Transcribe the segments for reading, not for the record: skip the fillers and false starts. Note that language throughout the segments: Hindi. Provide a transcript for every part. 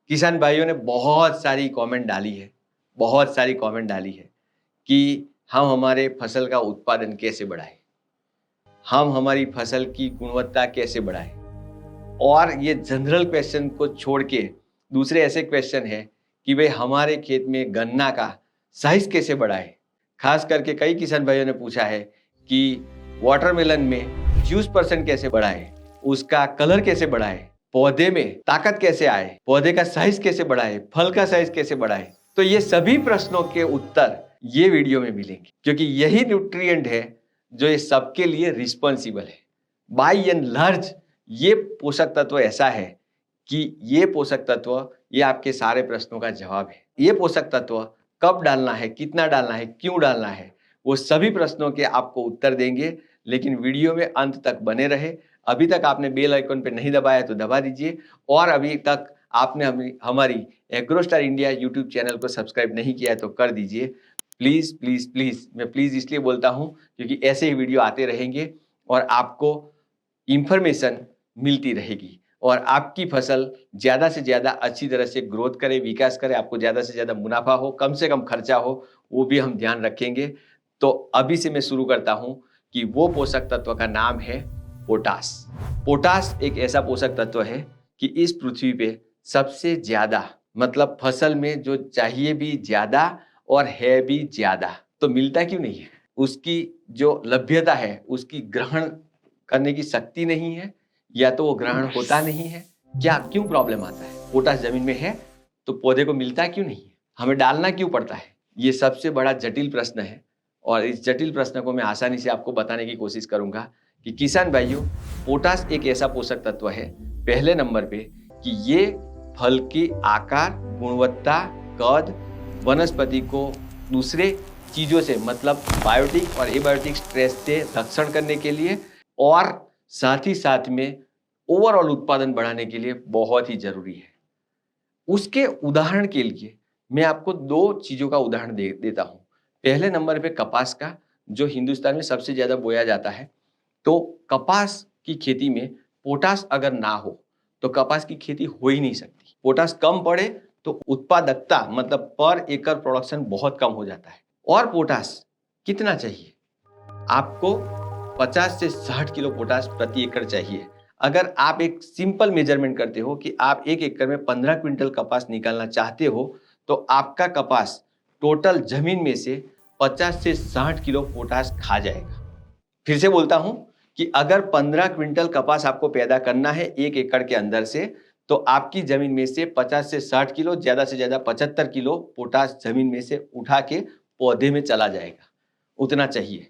किसान भाइयों ने बहुत सारी कमेंट डाली है, बहुत सारी कमेंट डाली है कि हम हमारे फसल का उत्पादन कैसे बढ़ाएं, हम हमारी फसल की गुणवत्ता कैसे बढ़ाएं। और ये जनरल क्वेश्चन को छोड़ के दूसरे ऐसे क्वेश्चन है कि भाई हमारे खेत में गन्ना का साइज कैसे बढ़ाएं। खास करके कई किसान भाइयों ने पूछा है कि वाटरमेलन में जूस परसेंट कैसे बढ़ाएं, उसका कलर कैसे बढ़ाएं, पौधे में ताकत कैसे आए, पौधे का साइज कैसे बढ़ाए, फल का साइज कैसे बढ़ाए। तो ये सभी प्रश्नों के उत्तर ये वीडियो में मिलेंगे, क्योंकि यही न्यूट्रिएंट है जो ये सबके लिए रिस्पॉन्सिबल है। बाय एंड लार्ज ये पोषक तत्व ऐसा है कि ये पोषक तत्व ये आपके सारे प्रश्नों का जवाब है। ये पोषक तत्व कब डालना है, कितना डालना है, क्यों डालना है, वो सभी प्रश्नों के आपको उत्तर देंगे। लेकिन वीडियो में अंत तक बने रहे। अभी तक आपने बेल आइकन पे नहीं दबाया तो दबा दीजिए, और अभी तक आपने हमारी एग्रोस्टार इंडिया यूट्यूब चैनल को सब्सक्राइब नहीं किया है तो कर दीजिए। प्लीज प्लीज प्लीज, मैं प्लीज इसलिए बोलता हूं क्योंकि ऐसे ही वीडियो आते रहेंगे और आपको इंफॉर्मेशन मिलती रहेगी और आपकी फसल ज्यादा से ज्यादा अच्छी तरह से ग्रोथ करे, विकास करे, आपको ज्यादा से ज्यादा मुनाफा हो, कम से कम खर्चा हो, वो भी हम ध्यान रखेंगे। तो अभी से मैं शुरू करता हूं कि वो पोषक तत्व का नाम है पोटास। पोटास एक ऐसा पोषक तत्व है कि इस पृथ्वी पे सबसे ज्यादा, मतलब फसल में जो चाहिए भी ज्यादा और है भी ज्यादा, तो मिलता क्यों नहीं है? उसकी जो लभ्यता है, उसकी ग्रहण करने की शक्ति नहीं है, या तो वो ग्रहण होता नहीं है। क्या क्यों प्रॉब्लम आता है? पोटास जमीन में है तो पौधे को मिलता क्यों नहीं है? हमें डालना क्यों पड़ता है? ये सबसे बड़ा जटिल प्रश्न है और इस जटिल प्रश्न को मैं आसानी से आपको बताने की कोशिश करूंगा कि किसान भाइयों, पोटास एक ऐसा पोषक तत्व है पहले नंबर पे कि ये फल के आकार, गुणवत्ता, कद, वनस्पति को दूसरे चीजों से, मतलब बायोटिक और एबायोटिक स्ट्रेस से रक्षण करने के लिए और साथ ही साथ में ओवरऑल उत्पादन बढ़ाने के लिए बहुत ही जरूरी है। उसके उदाहरण के लिए मैं आपको दो चीजों का उदाहरण देता हूं। पहले नंबर पे कपास का, जो हिंदुस्तान में सबसे ज्यादा बोया जाता है। तो कपास की खेती में पोटास अगर ना हो तो कपास की खेती हो ही नहीं सकती। पोटास कम पड़े तो उत्पादकता, मतलब पर एकड़ प्रोडक्शन बहुत कम हो जाता है। और पोटास कितना चाहिए आपको? 50 से 60 किलो पोटास प्रति एकड़ चाहिए। अगर आप एक सिंपल मेजरमेंट करते हो कि आप एक एकड़ में 15 क्विंटल कपास निकालना चाहते हो तो आपका कपास टोटल जमीन में से 50 से 60 किलो पोटास खा जाएगा। फिर से बोलता हूं कि अगर 15 क्विंटल कपास आपको पैदा करना है एक एकड़ के अंदर से, तो आपकी जमीन में से 50 से 60 किलो, ज्यादा से ज्यादा 75 किलो पोटास जमीन में से उठा के पौधे में चला जाएगा। उतना चाहिए।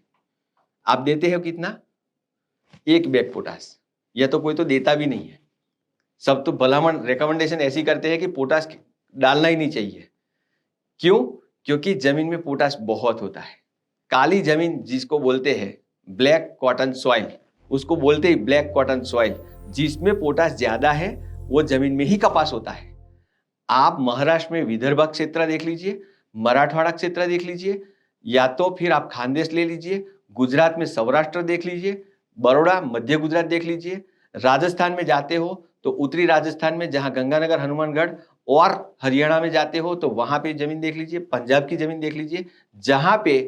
आप देते हो कितना? एक बैग पोटास। या तो कोई तो देता भी नहीं है। सब तो भलामण रिकमेंडेशन ऐसी करते हैं कि पोटास डालना ही नहीं चाहिए। क्यों? क्योंकि जमीन में पोटास बहुत होता है। काली जमीन जिसको बोलते हैं ब्लैक कॉटन सॉइल, उसको बोलते ही ब्लैक कॉटन सॉइल, जिसमें पोटास ज्यादा है वो जमीन में ही कपास होता है। आप महाराष्ट्र में विदर्भ क्षेत्र देख लीजिए, मराठवाड़ा क्षेत्र देख लीजिए, या तो फिर आप खानदेश ले लीजिए, गुजरात में सौराष्ट्र देख लीजिए, बड़ौदा मध्य गुजरात देख लीजिए, राजस्थान में जाते हो तो उत्तरी राजस्थान में जहां गंगानगर, हनुमानगढ़, और हरियाणा में जाते हो तो वहां पे जमीन देख लीजिए, पंजाब की जमीन देख लीजिए, जहां पे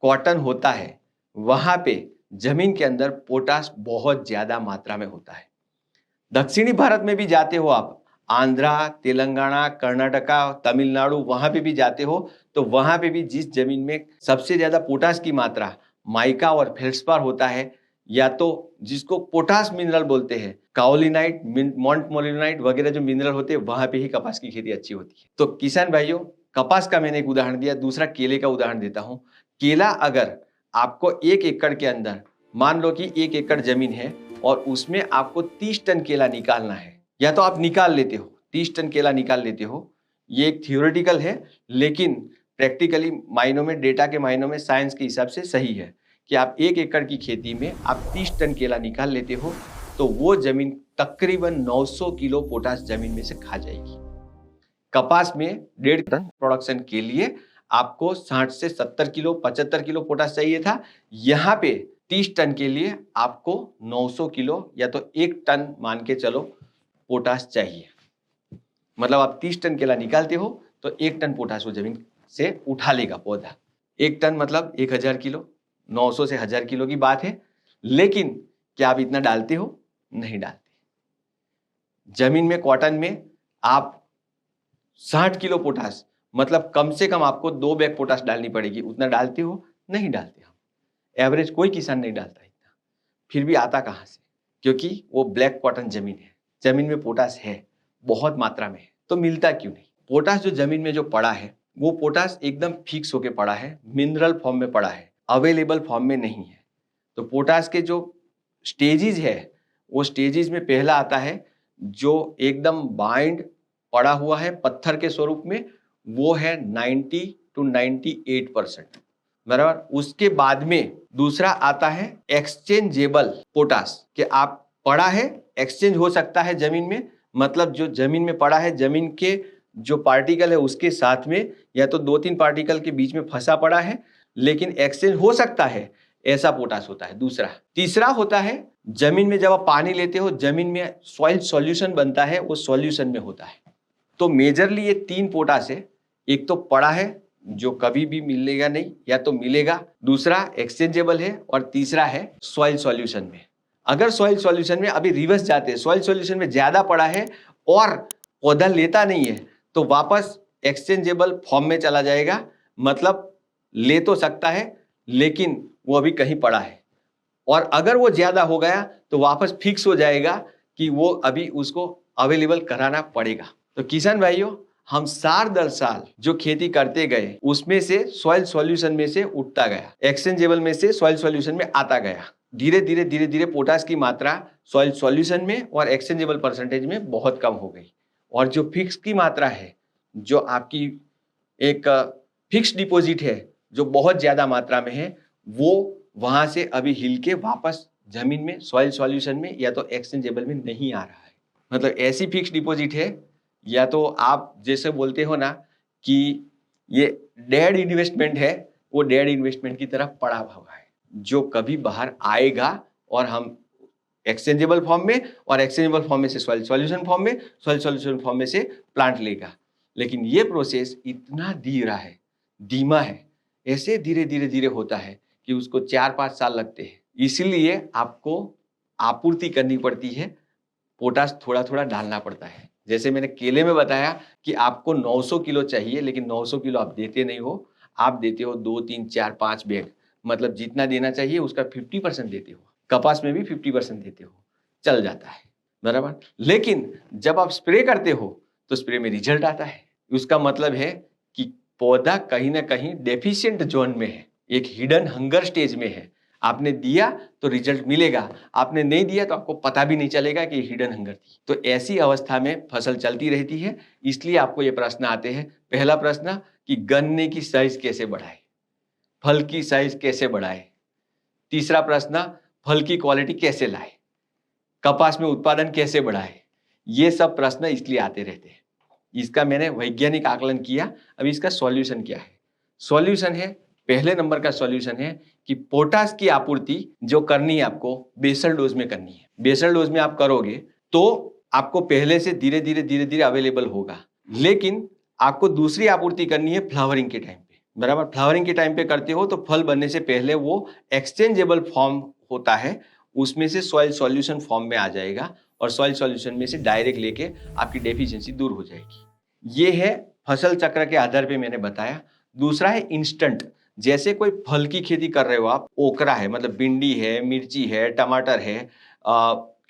कॉटन होता है वहां पे जमीन के अंदर पोटास बहुत ज्यादा मात्रा में होता है। दक्षिणी भारत में भी जाते हो आप, आंध्रा, तेलंगाना, कर्नाटका, तमिलनाडु, वहां पे भी जाते हो तो वहां पे भी जिस जमीन में सबसे ज्यादा पोटास की मात्रा माइका और फेल्सपार होता है, या तो जिसको पोटास मिनरल बोलते हैं, काओलिनाइट, मोंटमोलिनाइट वगैरह जो मिनरल होते हैं, वहां पे ही कपास की खेती अच्छी होती है। तो किसान भाइयों, कपास का मैंने एक उदाहरण दिया, दूसरा केले का उदाहरण देता हूं। केला अगर आपको एक एकड़ के अंदर, मान लो कि एक एकड़ जमीन है और उसमें आपको 30 टन केला निकालना है, या तो आप निकाल लेते हो, 30 टन केला निकाल लेते हो। ये एक थियोरेटिकल है, लेकिन प्रैक्टिकली मायनों में, डेटा के मायनों में, साइंस के हिसाब से सही है कि आप एक एकड़ की खेती में आप 30 टन केला निकाल लेते हो तो वो जमीन तकरीबन 900 किलो पोटास जमीन में से खा जाएगी। कपास में 1.5 टन प्रोडक्शन के लिए आपको 60 से 70 किलो, 75 किलो पोटास चाहिए था। यहाँ पे 30 टन के लिए आपको 900 किलो या तो 1 टन मान के चलो पोटास चाहिए। मतलब आप 30 टन केला निकालते हो तो 1 टन पोटास वो जमीन से उठा लेगा पौधा। 1 टन मतलब 1000 किलो, 900 से 1000 किलो की बात है। लेकिन क्या आप इतना डालते हो? नहीं डालते। जमीन में कॉटन में आप 60 किलो पोटास, मतलब कम से कम आपको 2 बैग पोटास डालनी पड़ेगी, उतना डालते हो? नहीं डालते। हम एवरेज कोई किसान नहीं डालता इतना। फिर भी आता कहाँ से? क्योंकि वो ब्लैक कॉटन जमीन है, जमीन में पोटास है, बहुत मात्रा में है, तो मिलता क्यों नहीं? पोटास जो जमीन में जो पड़ा है वो पोटास एकदम फिक्स होके पड़ा है, मिनरल फॉर्म में पड़ा है, अवेलेबल फॉर्म में नहीं है। तो पोटास के जो स्टेजेस है वो स्टेजेस में पहला आता है जो एकदम बाइंड पड़ा हुआ है पत्थर के स्वरूप में, वो है 90 to 98%, बराबर। उसके बाद में दूसरा आता है एक्सचेंजेबल पोटास, कि आप पड़ा है, एक्सचेंज हो सकता है जमीन में, मतलब जो जमीन में पड़ा है, जमीन के जो पार्टिकल है उसके साथ में या तो 2-3 पार्टिकल के बीच में फंसा पड़ा है, लेकिन एक्सचेंज हो सकता है, ऐसा पोटास होता है दूसरा। तीसरा होता है जमीन में जब आप पानी लेते हो, जमीन में सॉइल सॉल्यूशन बनता है, वो सॉल्यूशन में होता है। तो मेजरली ये 3 पोटास है। एक तो पड़ा है जो कभी भी मिलेगा नहीं या तो मिलेगा, दूसरा एक्सचेंजेबल है, और तीसरा है सॉइल सॉल्यूशन में। अगर सॉइल सॉल्यूशन में अभी रिवर्स जाते हैं, सॉइल सॉल्यूशन में ज्यादा पड़ा है और पौधा लेता नहीं है, तो वापस एक्सचेंजेबल फॉर्म में चला जाएगा, मतलब ले तो सकता है लेकिन वो अभी कहीं पड़ा है। और अगर वो ज्यादा हो गया तो वापस फिक्स हो जाएगा कि वो अभी उसको अवेलेबल कराना पड़ेगा। तो किसान भाइयों, हम साल दर साल जो खेती करते गए उसमें से सॉइल सॉल्यूशन में से उठता गया, एक्सचेंजेबल में से सॉइल सॉल्यूशन में आता गया। धीरे धीरे पोटास की मात्रा सॉइल सॉल्यूशन में और एक्सचेंजेबल परसेंटेज में बहुत कम हो गई, और जो फिक्स की मात्रा है, जो आपकी एक फिक्स डिपॉजिट है जो बहुत ज्यादा मात्रा में है, वो वहां से अभी हिल के वापस जमीन में सॉइल सॉल्यूशन में या तो एक्सचेंजेबल में नहीं आ रहा है। मतलब ऐसी फिक्स डिपॉजिट है, या तो आप जैसे बोलते हो ना कि ये डेड इन्वेस्टमेंट है, वो डेड इन्वेस्टमेंट की तरफ पड़ा हुआ है, जो कभी बाहर आएगा और हम एक्सचेंजेबल फॉर्म में, और एक्सचेंजेबल फॉर्म में से सॉइल सॉल्यूशन फॉर्म में, सॉइल सॉल्यूशन फॉर्म में से प्लांट लेगा। लेकिन ये प्रोसेस इतना धीमा है, ऐसे धीरे होता है कि उसको 4-5 साल लगते हैं। इसीलिए आपको आपूर्ति करनी पड़ती है, पोटास थोड़ा थोड़ा डालना पड़ता है। जैसे मैंने केले में बताया कि आपको 900 किलो चाहिए, लेकिन 900 किलो आप देते नहीं हो, आप देते हो 2, 3, 4, 5 बैग, मतलब जितना देना चाहिए उसका 50% देते हो। कपास में भी 50% देते हो, चल जाता है, बराबर। लेकिन जब आप स्प्रे करते हो तो स्प्रे में रिजल्ट आता है। उसका मतलब है कि पौधा कहीं ना कहीं डेफिशिएंट जोन में है, एक हिडन हंगर स्टेज में है। आपने दिया तो रिजल्ट मिलेगा, आपने नहीं दिया तो आपको पता भी नहीं चलेगा कि हिडन हंगर थी। तो ऐसी अवस्था में फसल चलती रहती है। इसलिए आपको ये प्रश्न आते हैं। पहला प्रश्न कि गन्ने की साइज कैसे बढ़ाए, फल की साइज कैसे बढ़ाए। तीसरा प्रश्न, फल की क्वालिटी कैसे लाए, कपास में उत्पादन कैसे बढ़ाए। ये सब प्रश्न इसलिए आते रहते हैं। इसका मैंने वैज्ञानिक आकलन किया। अब इसका सॉल्यूशन क्या है? सॉल्यूशन है, पहले नंबर का सॉल्यूशन है कि पोटास की आपूर्ति जो करनी है आपको बेसल डोज में करनी है। बेसल डोज में आप करोगे तो आपको पहले से धीरे धीरे अवेलेबल होगा, लेकिन आपको दूसरी आपूर्ति करनी है फ्लावरिंग के टाइम पे, बराबर। फ्लावरिंग के टाइम पे करते हो तो फल बनने से पहले वो एक्सचेंजेबल फॉर्म होता है, उसमें से सॉइल सॉल्यूशन फॉर्म में आ जाएगा, और सॉइल सॉल्यूशन में से डायरेक्ट लेके आपकी डेफिशिएंसी दूर हो जाएगी। ये है फसल चक्र के आधार पे मैंने बताया। दूसरा है इंस्टेंट। जैसे कोई फल की खेती कर रहे हो आप, ओकरा है, मतलब भिंडी है, मिर्ची है, टमाटर है,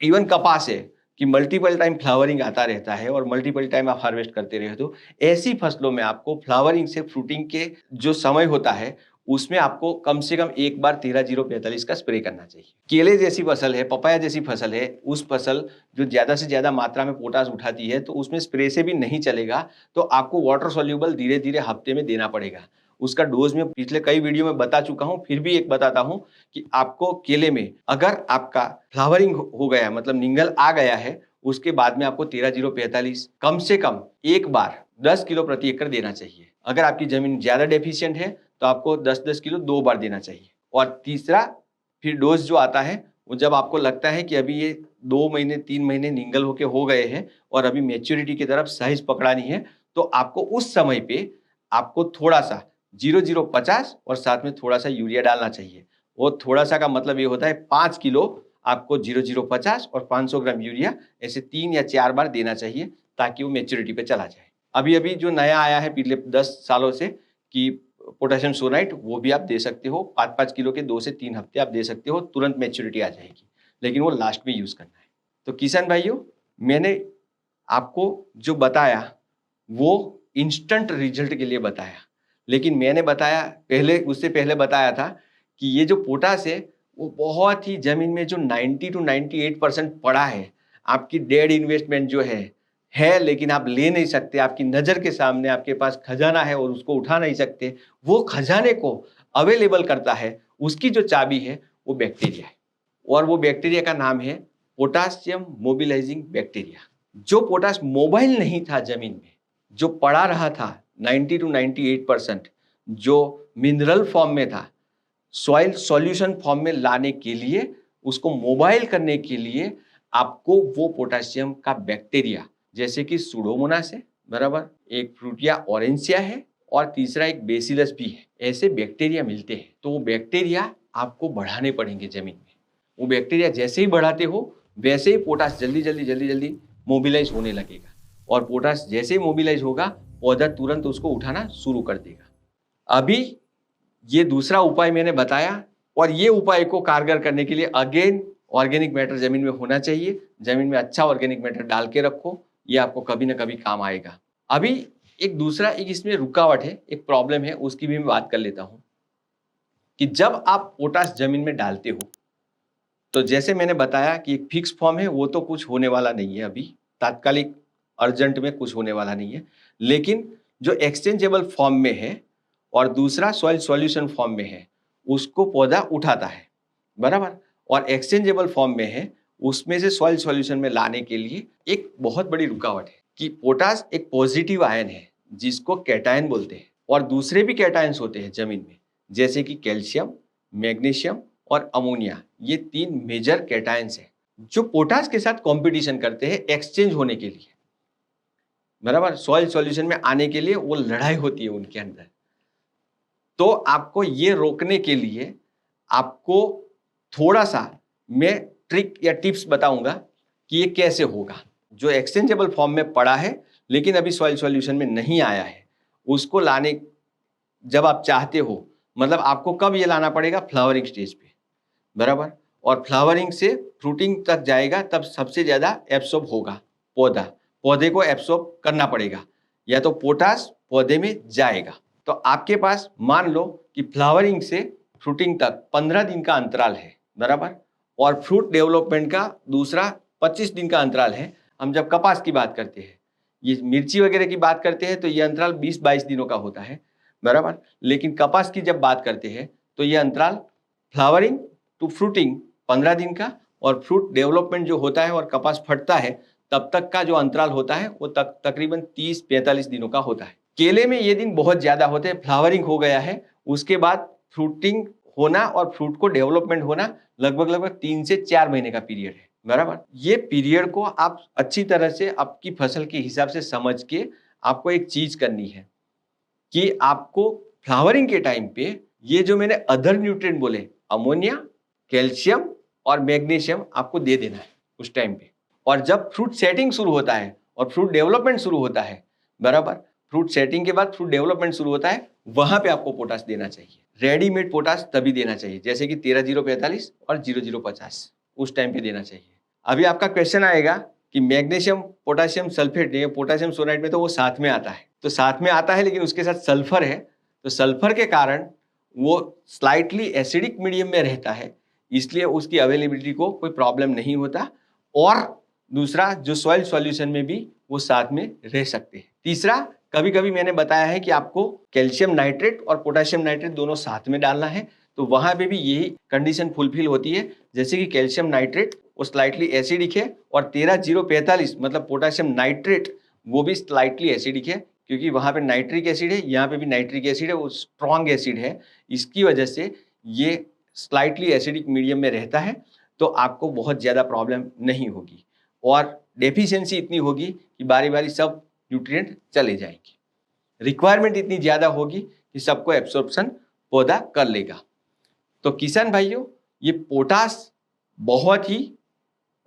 इवन कपास है, कि मल्टीपल टाइम फ्लावरिंग आता रहता है और मल्टीपल टाइम आप हार्वेस्ट करते रहते हो। ऐसी फसलों में आपको फ्लावरिंग से फ्रूटिंग के जो समय होता है उसमें आपको कम से कम एक बार 13-0-45 का स्प्रे करना चाहिए। केले जैसी फसल है, पपाया जैसी फसल है, उस फसल जो ज्यादा से ज्यादा मात्रा में पोटास उठाती है, तो उसमें स्प्रे से भी नहीं चलेगा, तो आपको वाटर सोल्यूबल धीरे धीरे हफ्ते में देना पड़ेगा। उसका डोज में पिछले कई वीडियो में बता चुका हूं, फिर भी एक बताता हूं कि आपको केले में अगर आपका फ्लावरिंग हो गया, मतलब निंगल आ गया है, उसके बाद में आपको 13-0-45 कम से कम एक बार 10 किलो प्रति एकड़ देना चाहिए। अगर आपकी जमीन ज्यादा डेफिशिएंट है तो आपको 10-10 किलो 2 बार देना चाहिए। और तीसरा फिर डोज जो आता है वो जब आपको लगता है कि अभी ये 2 महीने 3 महीने निंगल होके हो गए हैं और अभी मैच्योरिटी की तरफ साइज पकड़ानी है, तो आपको उस समय पे आपको थोड़ा सा 0050 और साथ में थोड़ा सा यूरिया डालना चाहिए। वो थोड़ा सा का मतलब ये होता है 5 किलो आपको 0050 और 500 ग्राम यूरिया ऐसे 3 या 4 बार देना चाहिए ताकि वो मैच्योरिटी पे चला जाए। अभी अभी जो नया आया है पिछले 10 सालों से कि पोटेशियम सोनाइट, वो भी आप दे सकते हो। 5-5 किलो के 2 से 3 हफ्ते आप दे सकते हो, तुरंत मैच्योरिटी आ जाएगी, लेकिन वो लास्ट में यूज करना है। तो किसान भाइयों, मैंने आपको जो बताया वो इंस्टेंट रिजल्ट के लिए बताया, लेकिन मैंने बताया पहले, उससे पहले बताया था कि ये जो पोटाश है वो बहुत ही जमीन में जो 90 to 98% पड़ा है, आपकी डेड इन्वेस्टमेंट जो है लेकिन आप ले नहीं सकते, आपकी नज़र के सामने आपके पास खजाना है और उसको उठा नहीं सकते। वो खजाने को अवेलेबल करता है, उसकी जो चाबी है वो बैक्टीरिया है, और वो बैक्टीरिया का नाम है पोटासियम मोबिलाइजिंग बैक्टीरिया। जो पोटाश मोबाइल नहीं था जमीन में, जो पड़ा रहा था 90 to 98%, जो मिनरल फॉर्म में था, सॉइल सॉल्यूशन फॉर्म में लाने के लिए, उसको मोबाइल करने के लिए आपको वो पोटासियम का बैक्टीरिया, जैसे कि सुडोमोनास है, बराबर, एक फ्रूटिया ऑरेंसिया है, और तीसरा एक बेसिलस भी है, ऐसे बैक्टीरिया मिलते हैं। तो वो बैक्टीरिया आपको बढ़ाने पड़ेंगे जमीन में। वो बैक्टीरिया जैसे ही बढ़ाते हो वैसे ही पोटाश जल्दी जल्दी मोबिलाइज होने लगेगा, और पोटाश जैसे ही मोबिलाइज होगा पौधा तुरंत उसको उठाना शुरू कर देगा। अभी ये दूसरा उपाय मैंने बताया, और ये उपाय को कारगर करने के लिए अगेन ऑर्गेनिक मैटर जमीन में होना चाहिए। जमीन में अच्छा ऑर्गेनिक मैटर डाल के रखो, ये आपको कभी ना कभी काम आएगा। अभी एक दूसरा एक इसमें रुकावट है, एक प्रॉब्लम है, उसकी भी मैं बात कर लेता हूं कि जब आप पोटाश जमीन में डालते हो तो जैसे मैंने बताया कि एक फिक्स फॉर्म है, वो तो कुछ होने वाला नहीं है, अभी तात्कालिक अर्जेंट में कुछ होने वाला नहीं है, लेकिन जो एक्सचेंजेबल फॉर्म में है और दूसरा सॉइल सॉल्यूशन फॉर्म में है, उसको पौधा उठाता है, बराबर। और एक्सचेंजेबल फॉर्म में है, उसमें से सॉइल सॉल्यूशन में लाने के लिए एक बहुत बड़ी रुकावट है कि पोटाश एक पॉजिटिव आयन है जिसको कैटायन बोलते हैं, और दूसरे भी कैटायंस होते हैं जमीन में, जैसे कि कैल्शियम, मैग्नीशियम और अमोनिया। ये 3 मेजर कैटायंस हैं जो पोटाश के साथ कंपटीशन करते हैं एक्सचेंज होने के लिए, बराबर, सॉइल सॉल्यूशन में आने के लिए वो लड़ाई होती है उनके अंदर। तो आपको ये रोकने के लिए आपको थोड़ा सा मैं ट्रिक या टिप्स बताऊंगा कि ये कैसे होगा। जो एक्सचेंजेबल फॉर्म में पड़ा है लेकिन अभी सॉइल सॉल्यूशन में नहीं आया है, उसको लाने जब आप चाहते हो, मतलब आपको कब ये लाना पड़ेगा, फ्लावरिंग स्टेज पे, बराबर, और फ्लावरिंग से फ्रूटिंग तक जाएगा, तब सबसे ज्यादा एब्सॉर्ब होगा पौधे को एब्सॉर्ब करना पड़ेगा, या तो पोटाश पौधे में जाएगा। तो आपके पास मान लो कि फ्लावरिंग से फ्रूटिंग तक 15 दिन का अंतराल है, बराबर, और फ्रूट डेवलपमेंट का दूसरा 25 दिन का अंतराल है। हम जब कपास की बात करते हैं, ये मिर्ची वगैरह की बात करते हैं, तो ये अंतराल 20-22 दिनों का होता है, बराबर। लेकिन कपास की जब बात करते हैं तो ये अंतराल फ्लावरिंग टू फ्रूटिंग 15 दिन का, और फ्रूट डेवलपमेंट जो होता है और कपास फटता है तब तक का जो अंतराल होता है वो तकरीबन 30-45 दिनों का होता है। केले में ये दिन बहुत ज्यादा होते हैं। फ्लावरिंग हो गया है, उसके बाद फ्रूटिंग होना और फ्रूट को डेवलपमेंट होना लगभग 3 से 4 महीने का पीरियड है, बराबर। ये पीरियड को आप अच्छी तरह से आपकी फसल के हिसाब से समझ के आपको एक चीज करनी है कि आपको फ्लावरिंग के टाइम पे ये जो मैंने अदर न्यूट्रिएंट बोले, अमोनिया, कैल्शियम और मैग्नीशियम, आपको दे देना है उस टाइम पे। और जब फ्रूट सेटिंग शुरू होता है और फ्रूट डेवलपमेंट शुरू होता है, बराबर, फ्रूट सेटिंग के बाद फ्रूट डेवलपमेंट शुरू होता है, वहां पे आपको पोटाश देना चाहिए। रेडीमेड पोटाश तभी देना चाहिए, जैसे कि 13-0-45 और 00-50, उस टाइम पे देना चाहिए। अभी आपका क्वेश्चन आएगा कि मैग्नीशियम, पोटाशियम सल्फेट, पोटाशियम सोनाइट में तो वो साथ में आता है, तो साथ में आता है लेकिन उसके साथ सल्फर है, तो सल्फर के कारण वो स्लाइटली एसिडिक मीडियम में रहता है, इसलिए उसकी अवेलेबिलिटी को कोई प्रॉब्लम नहीं होता। और दूसरा, जो सॉइल सॉल्यूशन में भी वो साथ में रह सकते हैं। तीसरा, कभी कभी मैंने बताया है कि आपको कैल्शियम नाइट्रेट और पोटाशियम नाइट्रेट दोनों साथ में डालना है, तो वहां पे भी यही कंडीशन फुलफिल होती है। जैसे कि कैल्शियम नाइट्रेट वो स्लाइटली एसिडिक है, और 13-0-45 मतलब पोटाशियम नाइट्रेट वो भी स्लाइटली एसिडिक है, क्योंकि वहां पे नाइट्रिक एसिड है, यहाँ पे भी नाइट्रिक एसिड है, वो स्ट्रॉन्ग एसिड है, इसकी वजह से ये स्लाइटली एसिडिक मीडियम में रहता है। तो आपको बहुत ज़्यादा प्रॉब्लम नहीं होगी और डेफिशिएंसी इतनी होगी कि बारी बारी सब न्यूट्रिएंट चले जाएंगे। रिक्वायरमेंट इतनी ज़्यादा होगी कि सबको एब्सॉर्प्शन पौधा कर लेगा। तो किसान भाइयों, ये पोटास बहुत ही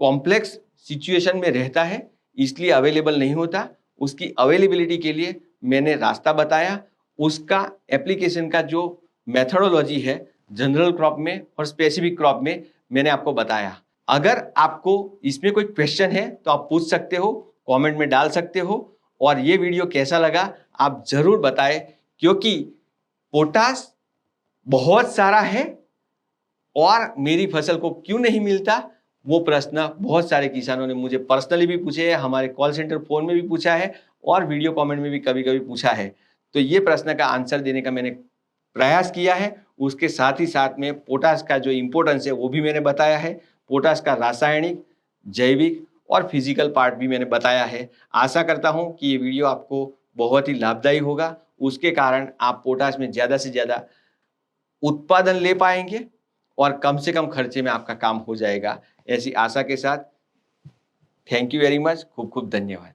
कॉम्प्लेक्स सिचुएशन में रहता है, इसलिए अवेलेबल नहीं होता। उसकी अवेलेबिलिटी के लिए मैंने रास्ता बताया, उसका एप्लीकेशन का जो मेथोडोलॉजी है जनरल क्रॉप में और स्पेसिफिक क्रॉप में मैंने आपको बताया। अगर आपको इसमें कोई क्वेश्चन है तो आप पूछ सकते हो, कमेंट में डाल सकते हो। और ये वीडियो कैसा लगा आप जरूर बताएं, क्योंकि पोटास बहुत सारा है और मेरी फसल को क्यों नहीं मिलता, वो प्रश्न बहुत सारे किसानों ने मुझे पर्सनली भी पूछे हैं, हमारे कॉल सेंटर फोन में भी पूछा है और वीडियो कमेंट में भी कभी कभी पूछा है। तो ये प्रश्न का आंसर देने का मैंने प्रयास किया है। उसके साथ ही साथ में पोटास का जो इम्पोर्टेंस है वो भी मैंने बताया है। पोटास का रासायनिक, जैविक और फिजिकल पार्ट भी मैंने बताया है। आशा करता हूं कि ये वीडियो आपको बहुत ही लाभदायी होगा, उसके कारण आप पोटास में ज़्यादा से ज़्यादा उत्पादन ले पाएंगे और कम से कम खर्चे में आपका काम हो जाएगा। ऐसी आशा के साथ थैंक यू वेरी मच, खूब खूब धन्यवाद।